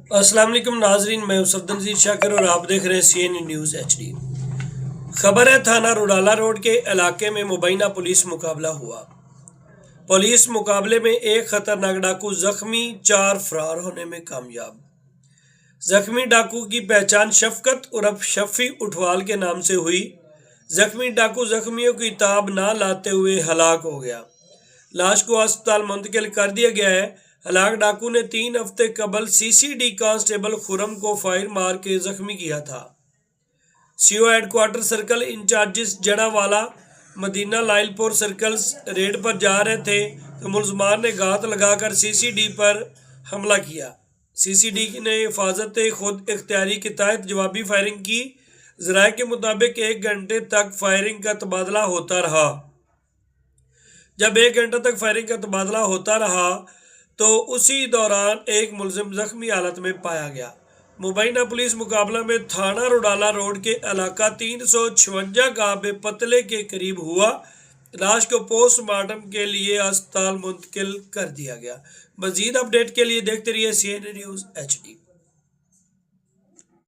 अस्सलाम वालेकुम नाजरीन, मैं सरदन जी शाकिर और आप देख रहे हैं CNN न्यूज़ HD। खबर है, थाना रुडाला रोड के इलाके में मुबैना पुलिस मुकाबला हुआ। पुलिस मुकाबले में एक खतरनाक डाकू जख्मी, 4 फरार होने में कामयाब। जख्मी डाकू की पहचान शफकत उर्फ शफी उठवाल के नाम से हुई। जख्मी डाकू जख्मियों की ताब ना लाते हुए हलाक हो गया। लाश को अस्पताल मुंतकिल कर दिया गया है। हलाक डाकू ने 3 हफ्ते कबल CCD कांस्टेबल खुरम को फायर मार के जख्मी किया था। CO headquarter circle incharges Jaranwala Madina Lyallpur circles raid पर जा रहे थे तो मुलजमान ने घात लगाकर CCD पर हमला किया। CCD ने हिफाजत खुद इख्तियारी के तहत जवाबी फायरिंग की। ज़राए के मुताबिक 1 घंटे तक फायरिंग का तबादला होता रहा। जब 1 घंटे तक फायरिंग का तबादला होता रहा तो उसी दौरान एक मुलजिम जख्मी हालत में पाया गया। मुबैना पुलिस मुकाबला में थाना रुडाला रोड के इलाका 356 गांव पतले के करीब हुआ। लाश को पोस्टमार्टम के लिए अस्पताल मुंतकिल कर दिया गया। मजीद अपडेट के लिए देखते रहिए CNN न्यूज़ HD।